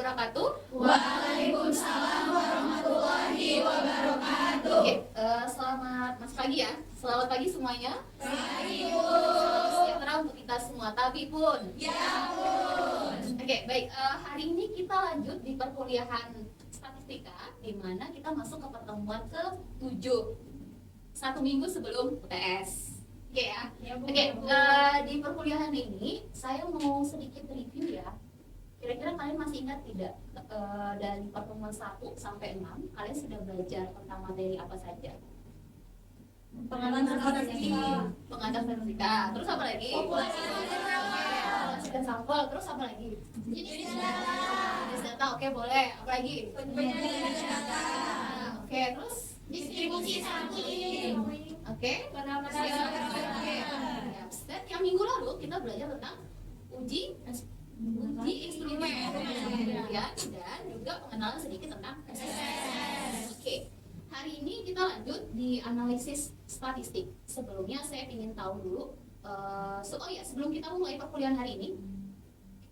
wabarakatuh. Waalaikumsalam warahmatullahi wabarakatuh. Oke, selamat masuk pagi ya. Selamat pagi semuanya. Pagi Sejahtera untuk kita semua. Tapi pun. Ya pun. Oke, baik. Hari ini kita lanjut di perkuliahan statistika, di mana kita masuk ke pertemuan ke-7, 1 minggu sebelum UTS. Oke ya. Oke, di perkuliahan ini saya mau sedikit review ya. Kira-kira kalian masih ingat tidak dari pertemuan 1 sampai 6 kalian sudah belajar tentang materi apa saja? Pengamatan statistika. Pengamatan statistika. Terus apa lagi? Populasi dan sampel. Terus apa lagi? Jenis data. Jenis data. Oke, boleh. Apa lagi? Penyajian data. Oke, terus Distribusi sampling. oke. Penambahan Ya, dan yang minggu lalu kita belajar tentang uji instrumen ya, dan juga pengenalan sedikit tentang SSS. Oke, hari ini kita lanjut di analisis statistik. Sebelumnya saya ingin tahu dulu, sebelum kita mulai perkuliahan hari ini,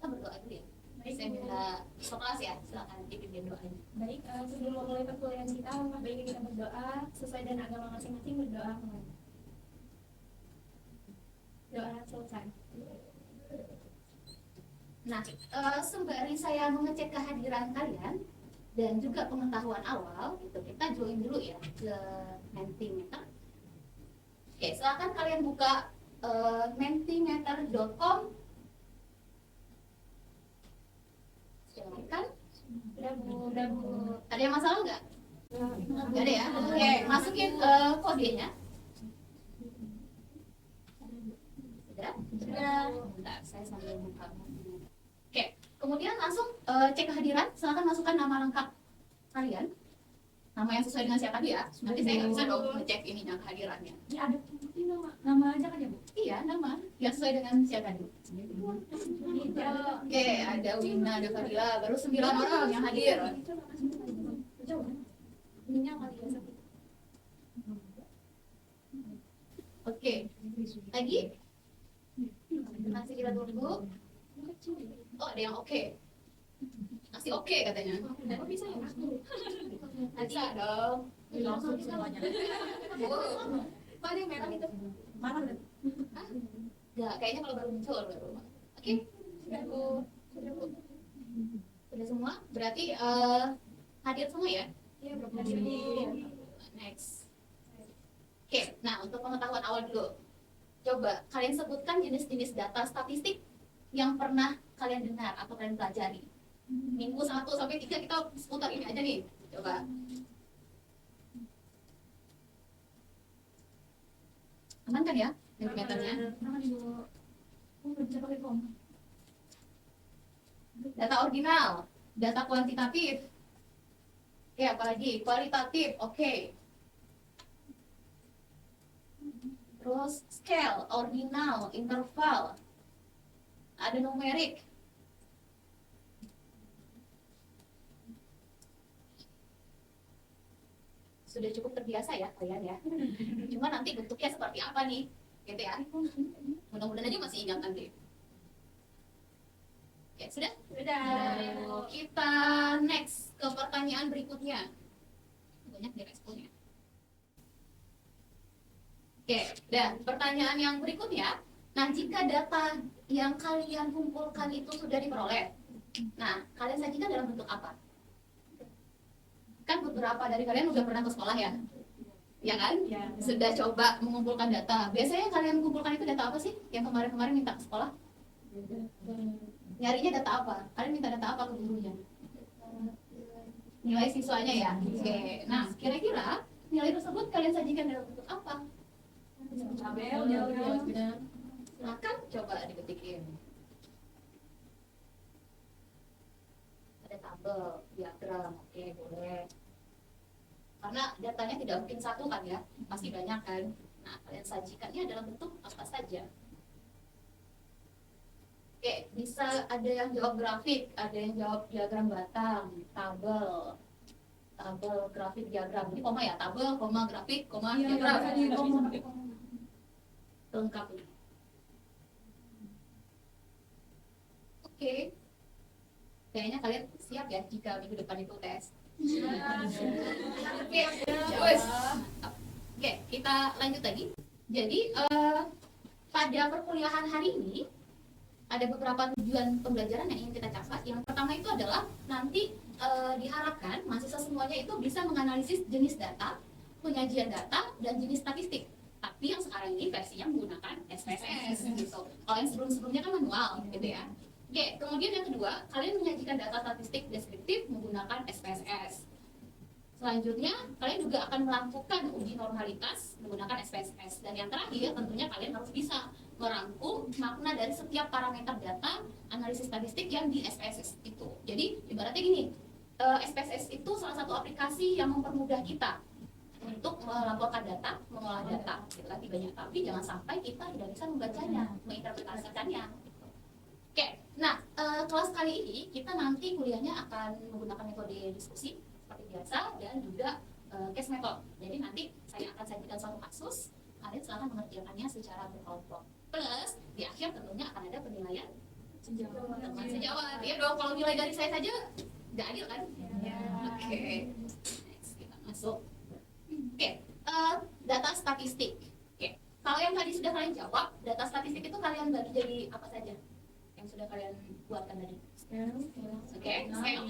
kita berdoa dulu ya. Saya minta kelas ya, silakan dipimpin doanya. Baik, sebelum memulai perkuliahan kita, baiknya kita berdoa sesuai dengan agama masing-masing. Berdoa kemana? Doa selesai. Nah, sembari saya mengecek kehadiran kalian dan juga pengetahuan awal, gitu, kita join dulu ya ke Mentimeter. Oke, silakan kalian buka mentimeter.com. Silakan. Udah bu. Ada yang masalah nggak? Nggak ada ya? Oke, masukin kodenya. Sudah? Bentar, saya sambil buka. Oke, kemudian langsung cek kehadiran. Silakan masukkan nama lengkap kalian. Nama yang sesuai dengan siapa dia. Nanti saya nggak bisa dong ngecek ininya kehadirannya. Ya ada nama aja kan ya bu? Iya, nama yang sesuai dengan siapa dulu. Oke, ada Wina, ada Fadila, baru 9 orang yang hadir. Minyak kali ya. Oke, lagi? Masih kita tunggu. Oh, ada yang oke. Masih oke katanya. Kok bisa ya? Bisa dong. Langsung semuanya. Kok ada yang merah itu? Mana? Hah? Enggak, kayaknya kalau baru muncul baru. Oke, sudah Bu. Sudah semua? Berarti hadir semua ya? Iya, Next. Oke, nah untuk pengetahuan awal dulu. Coba kalian sebutkan jenis-jenis data statistik yang pernah kalian dengar atau kalian pelajari. Minggu 1 sampai 3 kita seputar ini aja nih. Coba. Aman kan ya mentimeternya? Data ordinal, data kuantitatif. Oke, apalagi kualitatif. Oke. Terus scale, ordinal, interval. Ada numerik. Sudah cukup terbiasa ya kalian ya. Cuma nanti bentuknya seperti apa nih? Gitu ya. Mudah-mudahan aja masih ingat nanti. Oke, sudah? Sudah. Kita next ke pertanyaan berikutnya. Banyak di responnya. Oke, dan pertanyaan yang berikutnya. Nah, jika data yang kalian kumpulkan itu sudah diperoleh, nah, kalian sajikan dalam bentuk apa? Kan beberapa dari kalian udah pernah ke sekolah ya? Ya kan? Ya. Sudah coba mengumpulkan data. Biasanya kalian kumpulkan itu data apa sih? Yang kemarin-kemarin minta ke sekolah? Nyarinya data apa? Kalian minta data apa ke gurunya? Nilai siswanya ya? Oke. Nah, kira-kira nilai tersebut kalian sajikan dalam bentuk apa? Tabel, Silakan coba diketikin. Ada tabel, diagram, oke boleh. Karena datanya tidak mungkin satu kan ya, pasti banyak kan. Nah, kalian sajikannya dalam bentuk apa saja. Oke, bisa ada yang jawab grafik, ada yang jawab diagram batang, tabel, grafik, diagram. Ini koma ya, tabel, koma, grafik, koma, diagram. Lengkap ini. Oke. Kayaknya kalian siap ya jika minggu depan itu tes. Oke, wes. Oke, kita lanjut lagi. Jadi pada perkuliahan hari ini ada beberapa tujuan pembelajaran yang ingin kita capai. Yang pertama itu adalah nanti diharapkan mahasiswa semuanya itu bisa menganalisis jenis data, penyajian data, dan jenis statistik. Tapi yang sekarang ini versinya menggunakan SPSS gitu. Kalau yang sebelum-sebelumnya kan manual gitu ya. Oke, kemudian yang kedua, kalian menyajikan data statistik deskriptif menggunakan SPSS. Selanjutnya, kalian juga akan melakukan uji normalitas menggunakan SPSS. Dan yang terakhir, tentunya kalian harus bisa merangkum makna dari setiap parameter data analisis statistik yang di SPSS itu. Jadi, ibaratnya gini, SPSS itu salah satu aplikasi yang mempermudah kita untuk melaporkan data, mengolah data, gitu kan, banyak. Tapi jangan sampai kita tidak bisa membacanya, menginterpretasikannya. Oke, nah kelas kali ini kita nanti kuliahnya akan menggunakan metode diskusi seperti biasa dan juga case method. Jadi nanti saya akan sajikan suatu kasus, kalian silahkan mengerjakannya secara berkelompok. Plus di akhir tentunya akan ada penilaian teman sejawat. Ya dong, kalau nilai dari saya saja nggak adil kan? Oke, next kita masuk. Oke, data statistik. Oke, kalau yang tadi sudah kalian jawab, data statistik itu kalian bagi jadi apa saja? Yang sudah kalian buatkan tadi. Oke, scale.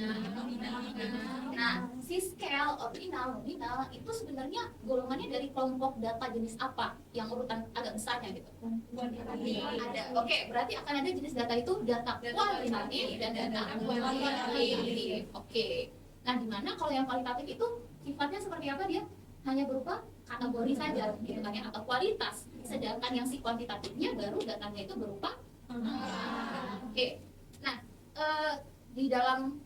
Nah, si scale, ordinal, nominal itu sebenarnya golongannya dari kelompok data jenis apa? Yang urutan agak besarnya gitu. Ada. Oke, berarti akan ada jenis data itu data kualitatif dan data kualitatif. Oke. Nah, di mana kalau yang kualitatif itu sifatnya seperti apa dia? Hanya berupa kategori saja, gitu kan ya, atau kualitas. Sedangkan yang si kuantitatifnya baru datanya itu berupa Oke. Nah, di dalam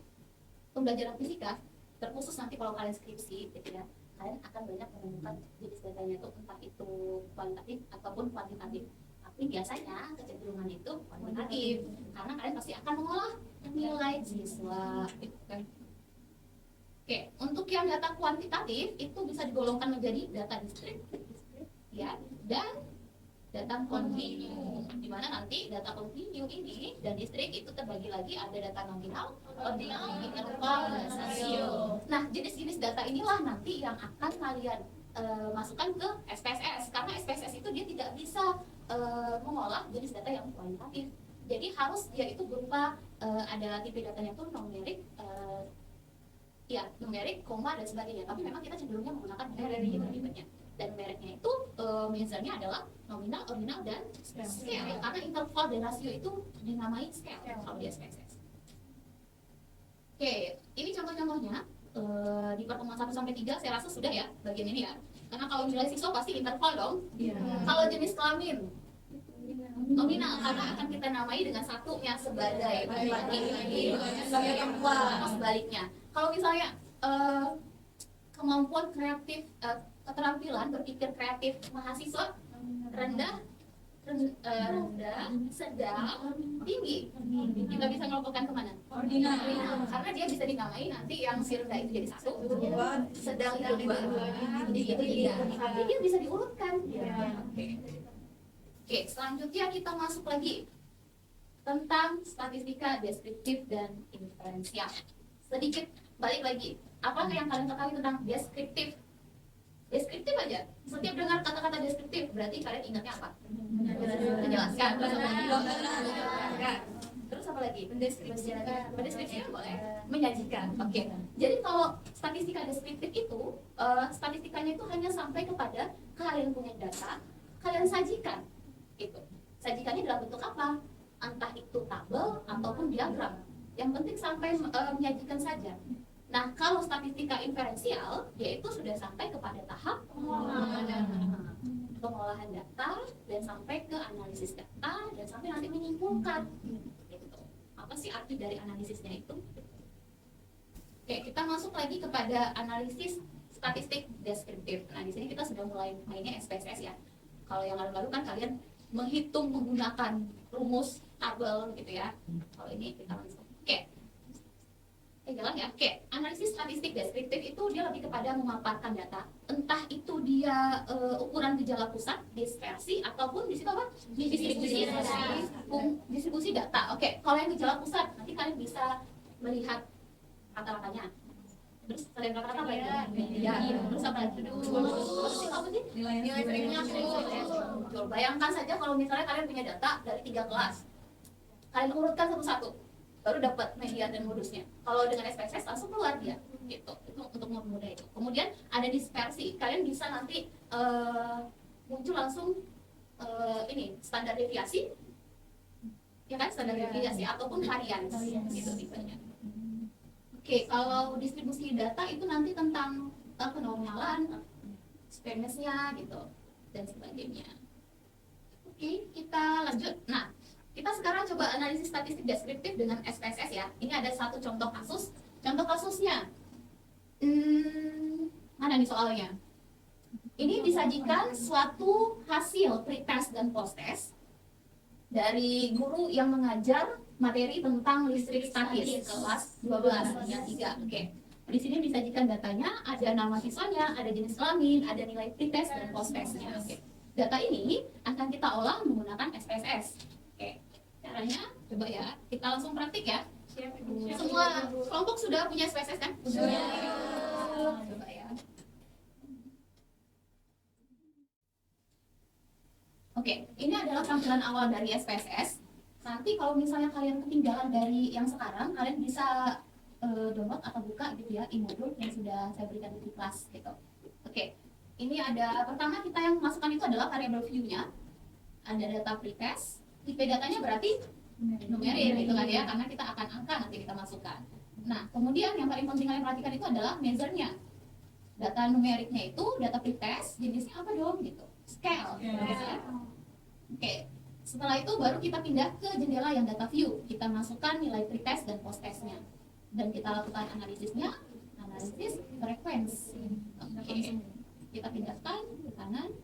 pembelajaran fisika, terkhusus nanti kalau kalian skripsi, gitu ya, kalian akan banyak menemukan jenis datanya itu entah itu kualitatif ataupun kuantitatif. Tapi biasanya kecenderungan itu kuantitatif, karena kalian pasti akan mengolah nilai siswa, gitu kan. Oke, untuk yang data kuantitatif itu bisa digolongkan menjadi data diskrit, ya, dan data kontinu, di mana nanti data kontinu ini dan distrik itu terbagi lagi ada data nominal, ordinal, interval, dan rasio. Nah, jenis-jenis data inilah nanti yang akan kalian masukkan ke SPSS, karena SPSS itu dia tidak bisa mengolah jenis data yang kualitatif. Jadi harus dia itu berupa ada tipe datanya itu numerik, ya numerik, koma dan sebagainya. Tapi memang kita cenderungnya menggunakan numerik tipenya. Dan mereknya itu measure-nya adalah nominal, ordinal, dan scale. Karena interval dan rasio itu dinamai scale kalau di SPSS. Oke, ini contoh-contohnya di pertemuan 1 sampai 3 saya rasa sudah ya bagian ini ya. Karena kalau nilai siswa pasti interval dong. Kalau jenis kelamin nominal, karena akan kita namai dengan satunya sebagai laki-laki, sebagai perempuan, atau sebaliknya. Kalau misalnya kemampuan kreatif, keterampilan berpikir kreatif mahasiswa rendah, sedang, tinggi, kita bisa ngelompokkan kemana? Ordinal. Karena dia bisa dinamai nanti yang si rendah itu jadi 1, sedang itu 2, jadi itu 3. Tapi dia bisa diurutkan. Oke, selanjutnya kita masuk lagi tentang statistika deskriptif dan inferensial. Sedikit balik lagi, apa yang kalian ketahui tentang deskriptif? Deskriptif aja. Setiap dengar kata-kata deskriptif, berarti kalian ingatnya apa? Menjelaskan. Terus apa lagi? Mendeskripsikan boleh. Menyajikan. Oke. Jadi kalau statistika deskriptif itu, statistikanya itu hanya sampai kepada kalian punya data, kalian sajikan. Itu. Sajikannya dalam bentuk apa? Entah itu tabel ataupun diagram. Yang penting sampai menyajikan saja. Nah, kalau statistika inferensial, yaitu sudah sampai kepada tahap pengolahan data dan sampai ke analisis data dan sampai nanti menyimpulkan. Gitu. Apa sih arti dari analisisnya itu? Oke, kita masuk lagi kepada analisis statistik deskriptif. Nah, di sini kita sudah mulai mainnya SPSS ya. Kalau yang lalu-lalu kan kalian menghitung menggunakan rumus tabel gitu ya. Kalau ini kita langsung. Oke. Jalan ya. Oke, analisis statistik deskriptif itu dia lebih kepada memaparkan data, entah itu dia ukuran gejala pusat, dispersi ataupun di situ apa? Distribusi data. Oke, kalau yang gejala pusat nanti kalian bisa melihat rata-ratanya. Terus selain rata-rata apa itu? Media. Terus apa lagi? Terus apa sih? Nilai seringnya. Betul. Bayangkan saja kalau misalnya kalian punya data dari 3 kelas, kalian urutkan satu-satu, baru dapat median dan modusnya. Kalau dengan SPSS langsung keluar dia, gitu. Itu untuk mempermudah itu. Kemudian ada dispersi. Kalian bisa nanti muncul langsung ini standar deviasi, ya kan, standar deviasi ataupun varians, gitu tipenya. Oke, kalau distribusi data itu nanti tentang kenormalan, fairness-nya gitu dan sebagainya. Oke, kita lanjut. Nah, kita sekarang coba analisis statistik deskriptif dengan SPSS ya. Ini ada satu contoh kasus. Contoh kasusnya, mana nih soalnya? Ini disajikan suatu hasil pretest dan posttest dari guru yang mengajar materi tentang listrik statis kelas 12 yang 3. Oke. Di sini disajikan datanya, ada nama siswanya, ada jenis kelamin, ada nilai pretest dan posttestnya. Oke. Data ini akan kita olah menggunakan SPSS. Oke. Caranya coba ya, kita langsung praktik ya. Semua kelompok sudah punya SPSS kan? Sudah. Coba ya. Oke, ini adalah tampilan awal dari SPSS. Nanti kalau misalnya kalian ketinggalan dari yang sekarang, kalian bisa download atau buka gitu ya e-modul yang sudah saya berikan di kelas gitu. Oke, ini ada pertama kita yang masukkan itu adalah variable view-nya. Ada data pretest, tipe datanya berarti numerik gitu kan ya, karena kita akan angka nanti kita masukkan. Nah, kemudian yang paling penting kalian perhatikan itu adalah measure-nya. Data numeriknya itu data pretest, jenisnya apa dong gitu. Scale. Oke, setelah itu baru kita pindah ke jendela yang data view. Kita masukkan nilai pretest dan posttestnya, dan kita lakukan analisisnya, analisis frekuensi. Oke, kita pindahkan ke kanan.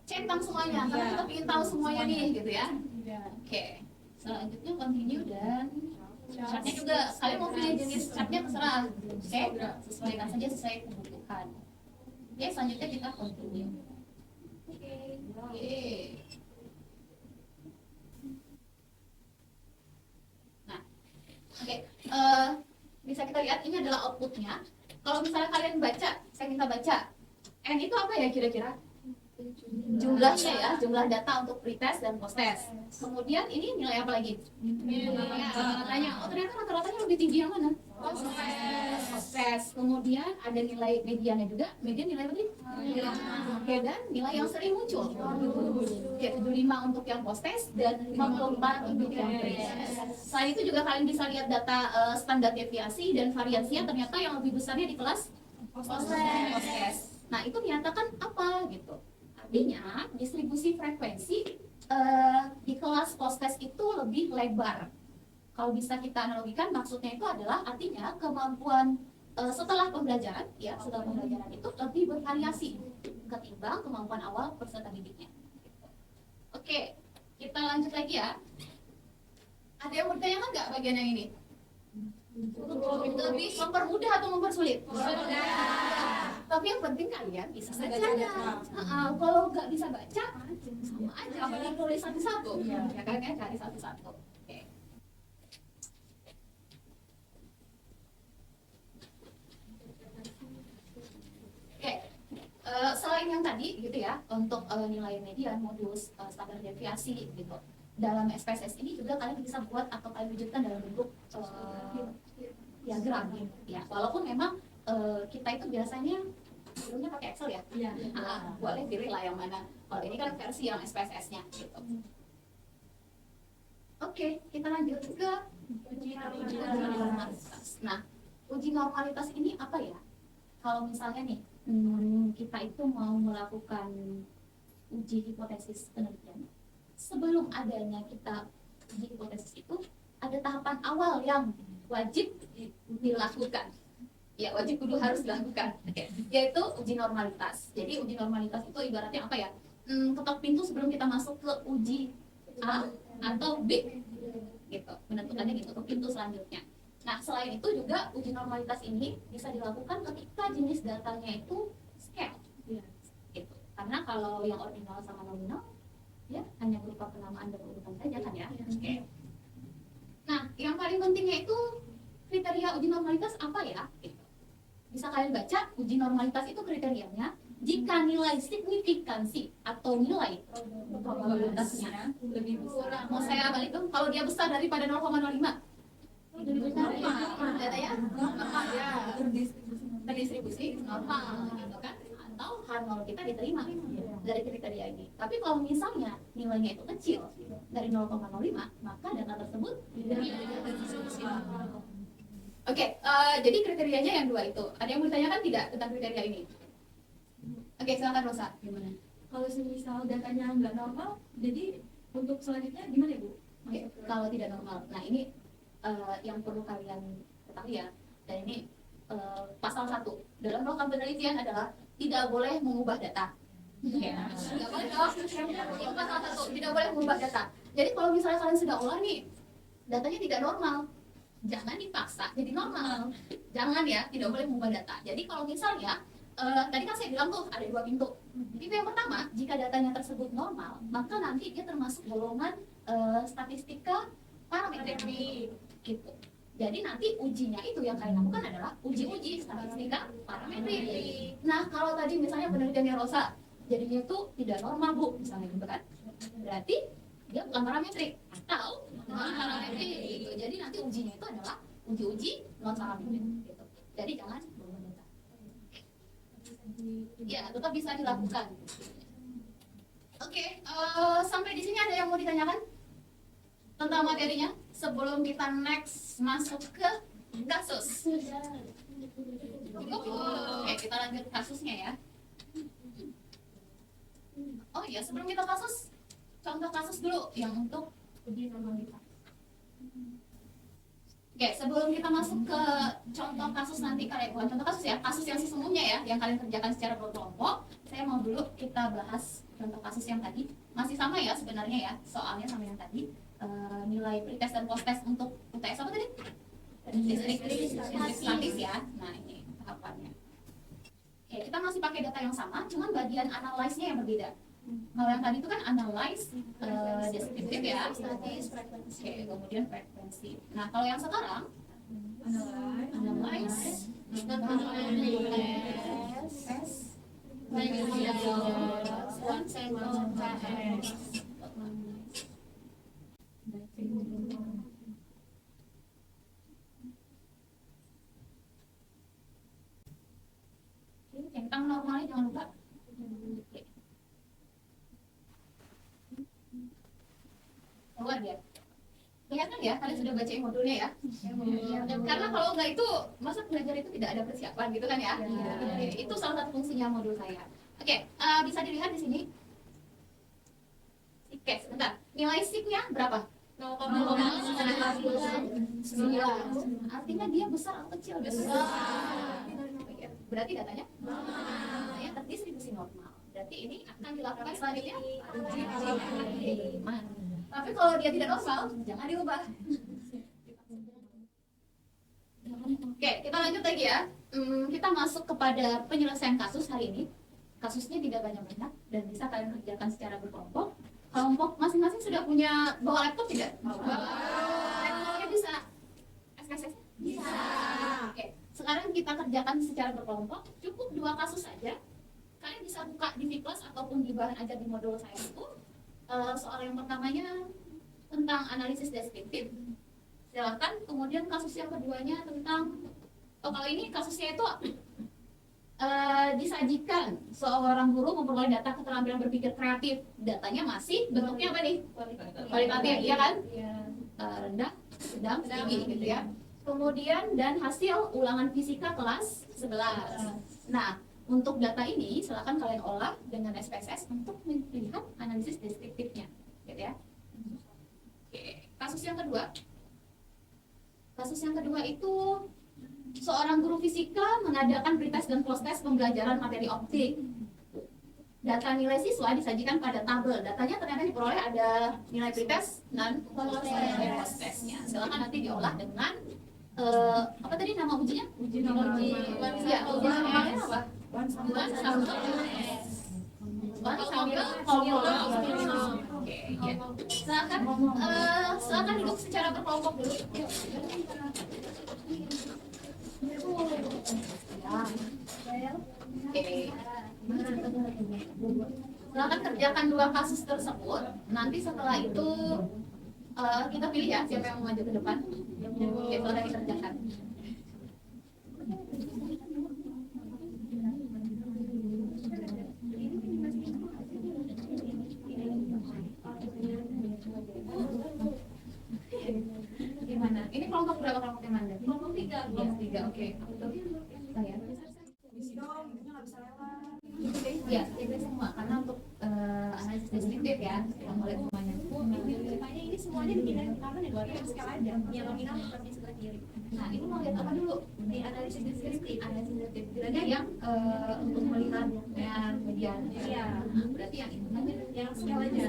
Centang semuanya, karena kita ingin tahu semuanya nih, gitu ya. Oke, selanjutnya continue dan chartnya juga. Kalian mau pilih jenis chartnya terserah. Oke, sesuaikan saja sesuai kebutuhan. Oke, selanjutnya kita continue. Oke. Nah, oke. Bisa kita lihat ini adalah outputnya. Kalau misalnya kalian baca, saya minta baca. N itu apa ya kira-kira? Jumlahnya ya, jumlah data untuk pretest dan posttest. Kemudian ini nilai apa lagi? Rata-ratanya. Oh, ternyata rata-ratanya lebih tinggi yang mana? Posttest. Kemudian ada nilai mediannya juga. Median nilai apa tadi? Oke, dan nilai yang sering muncul. Oke, 75 untuk yang posttest dan 54 untuk yang pretest. Selain itu juga kalian bisa lihat data standar deviasi dan variansinya, ternyata yang lebih besarnya di kelas posttest. Nah, itu menyatakan apa gitu? Artinya distribusi frekuensi di kelas posttest itu lebih lebar. Kalau bisa kita analogikan, maksudnya itu adalah artinya kemampuan setelah pembelajaran, ya setelah pembelajaran itu lebih bervariasi ketimbang kemampuan awal peserta didiknya. Oke, kita lanjut lagi ya. Ada yang bertanyakan nggak bagian yang ini? Lebih mempermudah atau mempersulit? Tapi yang penting kalian bisa baca. Kalau nggak bisa baca, sama aja. Apalagi tulis satu-satu, ya kan? Cari satu-satu. Oke. Oke. Selain yang tadi, gitu ya, untuk nilai median, modus, standar deviasi, gitu. Dalam SPSS ini juga kalian bisa buat atau kalian wujudkan dalam bentuk diagram, ya. Walaupun memang kita itu biasanya sebelumnya pakai Excel ya. Boleh pilih lah yang mana. Kalau ini kan versi yang SPSS-nya gitu. Oke, kita lanjut ke uji normalitas. Nah, uji normalitas ini apa ya? Kalau misalnya nih, kita itu mau melakukan uji hipotesis penelitian. Sebelum adanya kita uji hipotesis itu, ada tahapan awal yang wajib dilakukan. Ya, wajib kudu harus dilakukan, yaitu uji normalitas. Jadi uji normalitas itu ibaratnya apa ya? Ketok pintu sebelum kita masuk ke uji A atau B, gitu. Menentukannya gitu, ketok pintu selanjutnya. Nah, selain itu juga uji normalitas ini bisa dilakukan ketika jenis datanya itu scale, gitu. Karena kalau yang ordinal sama nominal, ya hanya berupa penamaan dan urutan saja kan ya. Nah, yang paling pentingnya itu kriteria uji normalitas apa ya? Gitu. Bisa kalian baca, uji normalitas itu kriterianya jika nilai signifikansi atau nilai probabilitasnya lebih besar. Mau saya balik dong, kalau dia besar daripada 0,05 datanya normal ya, terdistribusi normal gitu kan, atau H0 kita diterima dari kriteria ini. Tapi kalau misalnya nilainya itu kecil dari 0,05 maka data tersebut tidak terdistribusi normal. Oke, jadi kriterianya yang dua itu. Ada yang mau ditanyakan tidak tentang kriteria ini? Oke, silakan Rosa. Gimana? Kalau semisal datanya nggak normal, jadi untuk selanjutnya gimana Bu? Oke, kalau tidak normal. Nah ini yang perlu kalian ketahui ya. Dan ini pasal 1 dalam melakukan penelitian adalah tidak boleh mengubah data. Ya, tidak boleh dong. Itu pasal 1, tidak boleh mengubah data. Jadi kalau misalnya kalian sudah olah nih, datanya tidak normal, jangan dipaksa jadi normal. Jangan ya, tidak boleh mengubah data. Jadi kalau misalnya tadi kan saya bilang tuh ada 2 pintu. Pintu yang pertama, jika datanya tersebut normal, maka nanti dia termasuk golongan statistika parametrik gitu. Jadi nanti ujinya itu yang kalian lakukan adalah uji statistika parametrik. Nah kalau tadi misalnya penelitiannya Rosa jadinya tuh tidak normal Bu, misalnya gitu kan, berarti dia bukan parametrik atau non parametrik gitu. Jadi nanti ujinya itu adalah uji non parametrik gitu. Jadi jangan berubah data. Ya tetap bisa dilakukan. Oke, sampai di sini ada yang mau ditanyakan tentang materinya sebelum kita next masuk ke kasus. Oke, kita lanjut kasusnya ya. Oh iya, sebelum kita kasus, contoh kasus dulu yang untuk uji normalitas. Oke, sebelum kita masuk ke contoh kasus nanti kalian, bukan contoh kasus ya, kasus yang sesungguhnya ya, yang kalian kerjakan secara berkelompok. Saya mau dulu kita bahas contoh kasus yang tadi. Masih sama ya sebenarnya ya, soalnya sama yang tadi. Nilai pretest dan post-test untuk UTS apa tadi? Statis ya. Nah ini tahapannya. Oke, kita masih pakai data yang sama, cuman bagian analyze-nya yang berbeda. Kalau yang tadi itu kan analyze deskriptif ya, statis, frekuensi. Oke, kemudian frekuensi. Nah kalau yang sekarang analyze tentang normalnya jangan lupa. Keluar dia. Kelihatan ya, kalian sudah baca modulnya ya. Karena kalau enggak itu, masa belajar itu tidak ada persiapan gitu kan ya. Oke, itu salah satu fungsinya modul saya. Oke, bisa dilihat di sini. Oke, sebentar. Nilai SIG-nya berapa? 0,9. Artinya dia besar atau kecil? Besar. Berarti datanya? Ya, terdistribusi normal. Berarti ini akan dilakukan selanjutnya uji. Tapi kalau dia tidak normal, jangan diubah. Oke, kita lanjut lagi ya. Kita masuk kepada penyelesaian kasus hari ini. Kasusnya tidak banyak-banyak dan bisa kalian kerjakan secara berkelompok. Kelompok masing-masing sudah punya bawa laptop tidak? Laptopnya bisa? SKSS? Bisa. Oke, sekarang kita kerjakan secara berkelompok. Cukup 2 kasus saja. Kalian bisa buka di Viplas ataupun di bahan ajar di modul saya itu. Soal yang pertamanya tentang analisis deskriptif. Silakan. Kemudian kasus yang keduanya tentang kalau ini kasusnya itu disajikan seorang guru memperoleh data keterampilan berpikir kreatif. Datanya masih bentuknya apa nih? Kualitatif, ya kan? Rendah, sedang, tinggi gitu ya. Kemudian dan hasil ulangan fisika kelas 11. Nah, untuk data ini silakan kalian olah dengan SPSS untuk melihat analisis deskriptifnya, gitu ya. Oke, kasus yang kedua. Kasus yang kedua itu seorang guru fisika mengadakan pretest dan post-test pembelajaran materi optik. Data nilai siswa disajikan pada tabel. Datanya ternyata diperoleh ada nilai pretest dan post-testnya. Silakan nanti diolah dengan apa tadi nama ujinya? Uji normalnya apa? One sample Oke, ya. Silakan duduk secara berkelompok dulu. Yuk. Oke. Silakan kerjakan 2 kasus tersebut. Nanti setelah itu kita pilih ya siapa yang mau maju ke depan. Oke, silakan dikerjakan. Gimana? Ini kelompok berapa kelompok yang mana? Kelompok 3. Kelompok 3. Oke. Saya. Ya, itu semua karena untuk analisis deskriptif ya, kita mulai semuanya. Makanya ini semuanya dipindahin karena networknya skala aja. Yang nominal seperti sebelah kiri. Nah, ini mau lihat apa dulu? Di analisis deskriptif. Analisis deskriptif. Berarti yang untuk melihat yang bagian. Iya. Berarti yang ini. Yang skala aja.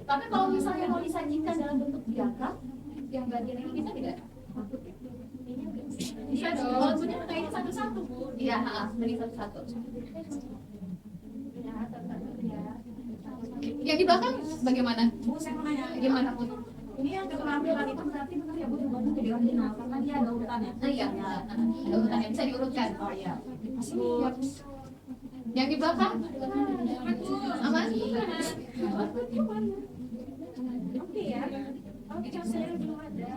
Tapi kalau misalnya mau disajikan dalam bentuk diagram, yang bagian ini bisa tidak? Bisa dong. Walaupun kayaknya satu-satu, Bu. Iya, beri satu-satu. Yang di belakang bagaimana? Bu, saya mau nanya. Gimana, Bu? Ini yang keterampilan itu berarti benar ya Bu, dibuatnya jadi original karena dia ada urutannya. Iya, ada urutannya bisa diurutkan. Oh iya. Bu. Yang di belakang? Aman? Oke ya. Oke, saya belum ada.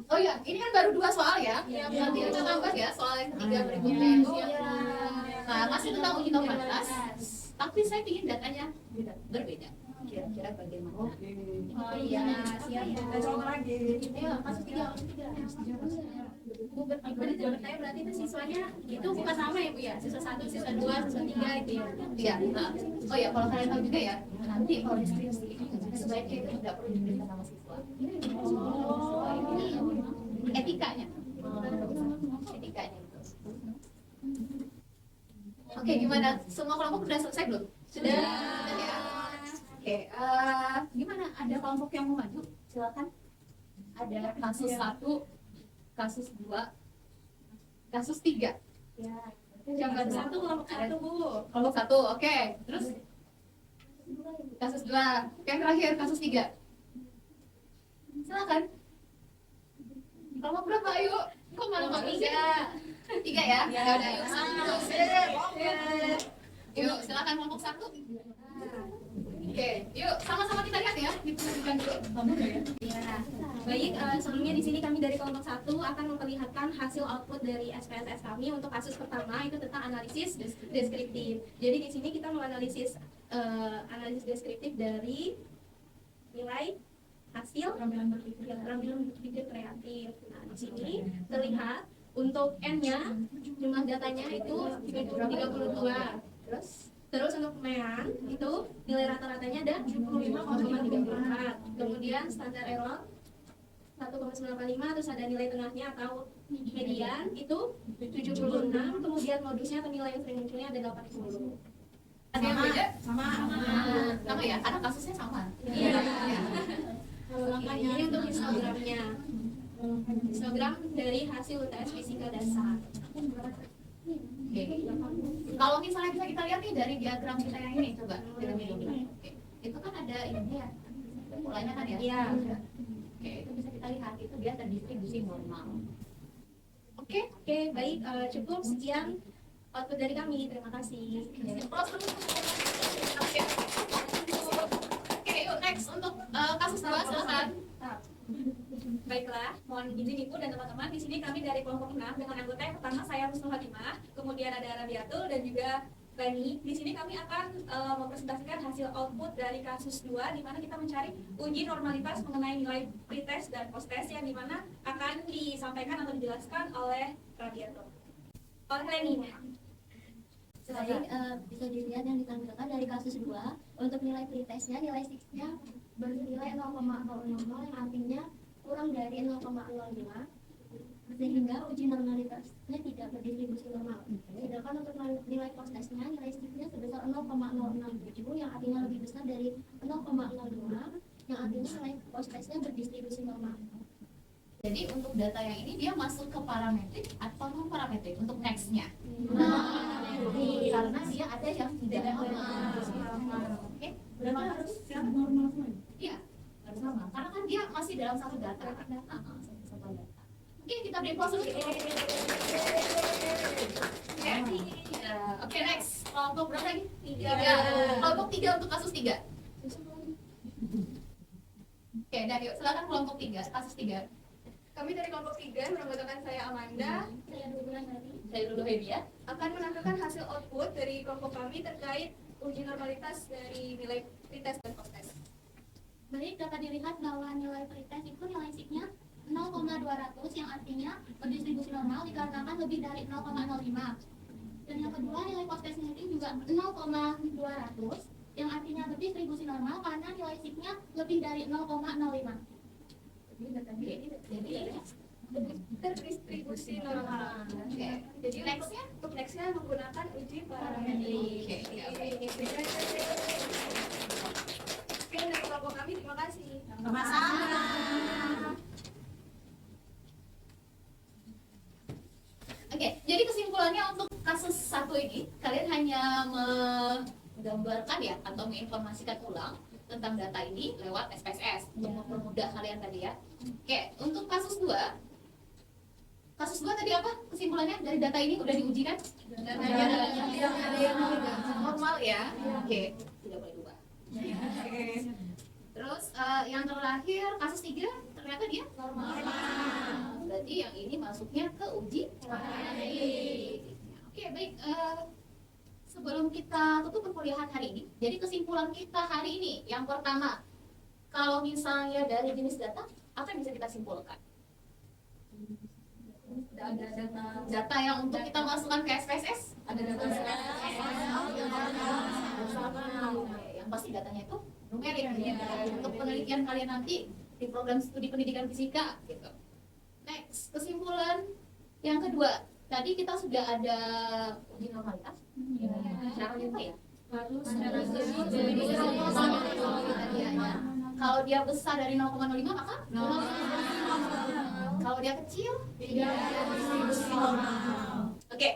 Oh iya, ini kan baru 2 soal ya. Nanti kita tambah ya soal yang ketiga berikutnya itu. Nah, masih tentang uji normalitas. Tapi saya ingin datanya berbeda. Kira-kira bagaimana? Oh iya, siap. Kita coba lagi. Iya, kasus 3. Bu, bertanya berarti itu siswanya itu bukan sama ya Bu ya? Siswa 1, siswa 2, siswa 3 itu ya? Iya. Oh ya, kalau kalian tahu juga ya, nanti kalau diskusi sebaiknya itu tidak perlu diberikan sama siswa. Etikanya. Etikanya itu. Oke, gimana? Semua kelompok sudah selesai belum? Sudah. Ya. Oke, gimana? Ada kelompok yang mau maju? Silakan. Ada kasus 1, kasus 2, kasus 3. Ya. Yang baru 1 kelompok 1 Bu. Kelompok 1, oke. Terus kasus 2, yang terakhir kasus 3. Silakan. Kelompok berapa? Ayo. Kok malah nggak bisa? 3 ya? Ya udah, yuk. Yuk, silakan kelompok 1. Oke, yuk sama-sama kita lihat ya. Ditunjukkan dulu. Ya. Baik, sebelumnya di sini kami dari kelompok 1 akan memperlihatkan hasil output dari SPSS kami untuk kasus pertama itu tentang analisis deskriptif. Jadi di sini kita menganalisis analisis deskriptif dari nilai hasil keterampilan berpikir kreatif. Nah, di sini terlihat untuk N-nya jumlah datanya itu 32. Terus untuk PEAN itu nilai rata-ratanya ada 75,34. Kemudian standar error 1,95, terus ada nilai tengahnya atau median itu 76, kemudian modusnya atau nilai yang sering munculnya ada 80. Ada yang beda? Sama. Sama ya, karena kasusnya sama. Iya. Ini untuk histogramnya. Histogram dari hasil UTS fisika dasar. Oke. Kalau misalnya bisa kita lihat nih dari diagram kita yang ini, coba. Oke. Itu kan ada ini ya, polanya kan ya? Iya. Oke, itu bisa kita lihat, itu dia terdistribusi normal. Oke. Oke, baik, cukup sekian output dari kami. Terima kasih. Oke. Oke, yuk next untuk kasus 2 silakan. Baiklah, mohon izin Ibu dan teman-teman. Di sini kami dari kelompok 6 dengan anggota yang pertama saya Husnul Hatimah, kemudian ada Rabiatul dan juga Rani. Di sini kami akan mempresentasikan hasil output dari kasus 2 di mana kita mencari uji normalitas mengenai nilai pretest dan posttest yang di mana akan disampaikan atau dijelaskan oleh Rabiatul. Oleh Rani. Baik, bisa dilihat yang ditampilkan dari kasus 2 untuk nilai pretestnya, nilai 6-nya bernilai 0,000 yang artinya kurang dari 0,05 sehingga uji normalitasnya tidak berdistribusi normal. Sedangkan untuk nilai posttestnya, nilai 6-nya sebesar 0,067 yang artinya lebih besar dari 0,02 yang artinya nilai posttestnya berdistribusi normal. Jadi untuk data yang ini dia masuk ke parametrik atau non parametrik untuk next-nya. Nah, karena dia ada yang tidak normal. Oke, Berarti harus normal semua. iya harus normal karena kan dia masih dalam satu data. Satu data. Oke, kita beri pause dulu. Oke, next. Kelompok berapa lagi? 3. Kelompok 3 untuk kasus 3. Oke, dan yuk silakan kelompok 3, kasus 3. Kami dari kelompok 3 beranggotakan saya Amanda, Saya dulu ya. akan menampilkan hasil output dari kelompok kami terkait uji normalitas dari nilai pretest dan post-test. Baik, dapat dilihat bahwa nilai pretest itu nilai signya 0,200 yang artinya berdistribusi normal dikarenakan lebih dari 0,05. Dan yang kedua nilai post-testnya itu juga 0,200 yang artinya berdistribusi normal karena nilai signya lebih dari 0,05. Jadi Terdistribusi normal. Oke. Jadi Nextnya? untuk nextnya menggunakan uji parametrik. Sekian dari kelompok kami, terima kasih. Oke, jadi kesimpulannya untuk kasus 1 ini, kalian hanya menggambarkan ya atau menginformasikan ulang tentang data ini lewat SPSS untuk mempermudah kalian tadi ya. Oke, untuk kasus 2 tadi apa kesimpulannya dari data ini udah diuji kan? Normal ya. Oke, tidak boleh berubah. Terus yang terakhir kasus 3 ternyata dia normal. Berarti yang ini masuknya ke uji parametrik. Oke, baik. Sebelum kita tutup perkuliahan hari ini, jadi kesimpulan kita hari ini yang pertama, kalau misalnya dari jenis data, apa yang bisa kita simpulkan? Data yang untuk kita masukkan ke SPSS? Ada data yang pasti datanya itu numerik ya. Untuk penelitian kalian nanti di program studi pendidikan fisika gitu. Next, kesimpulan yang kedua, tadi kita sudah ada uji normalitas. Caranya apa ya? Kalau dia besar dari 0,05 maka 0. Kalau dia kecil Oke,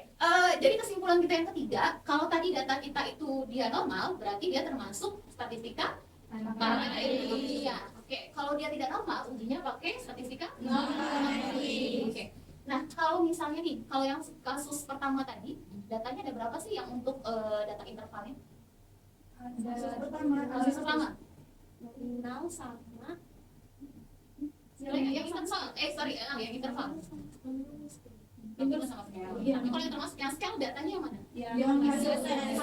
jadi kesimpulan kita yang ketiga, kalau tadi data kita itu dia normal, berarti dia termasuk statistika parametrik. Iya. Oke, kalau dia tidak normal, ujinya pakai statistika normatif. Oke. Nah, kalau misalnya nih, kalau yang kasus pertama tadi, datanya ada berapa sih yang untuk data intervalnya? Kasus pertama. Nominal sama Yang interval, yang interval. Interval sama scale. Tapi kalau yang termasuk yang scale datanya yang mana? Yang hasil tes.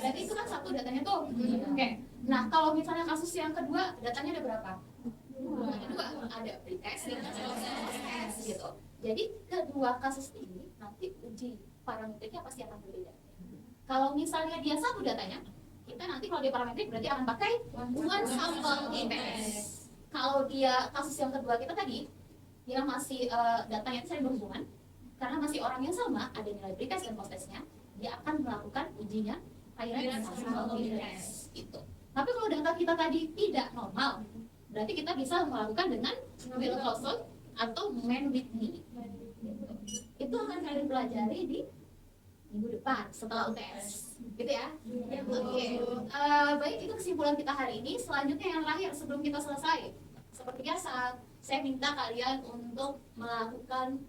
Berarti itu kan satu datanya tuh. Oke. Nah, kalau misalnya kasus yang kedua, datanya ada berapa? Dua. Ada pretest dan post-test gitu. Jadi kedua kasus ini nanti uji parametriknya pasti akan berbeda. Kalau misalnya dia satu datanya, kita nanti kalau dia parametrik berarti akan pakai one sample test. Kalau dia kasus yang kedua kita tadi, dia masih datanya itu saling berhubungan karena masih orang yang sama, ada nilai pretest dan post-testnya, dia akan melakukan ujinya higher sample test itu. Tapi kalau data kita tadi tidak normal, berarti kita bisa melakukan dengan Will Lawson atau Man with Me. Itu akan kalian pelajari di minggu depan setelah UTS, gitu ya. Oke. Baik, itu kesimpulan kita hari ini. Selanjutnya yang terakhir sebelum kita selesai, seperti biasa, saya minta kalian untuk melakukan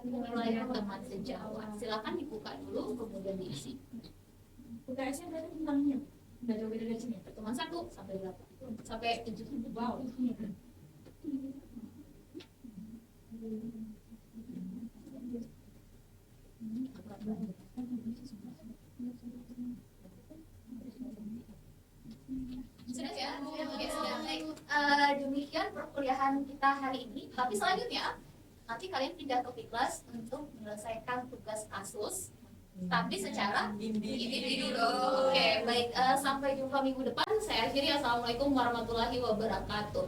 penilaian teman sejawat. Silakan dibuka dulu, kemudian diisi. UTS-nya berarti tentangnya. Nggak jauh beda dari sini. Pertemuan 1 sampai 8 sampai 7. Wow. Sudah ya? Oke, sudah. Baik. Demikian perkuliahan kita hari ini. Tapi selanjutnya nanti kalian pindah ke kelas untuk menyelesaikan tugas kasus. Tapi secara individu. Oke, baik. Sampai jumpa minggu depan. Saya akhiri. Assalamualaikum warahmatullahi wabarakatuh.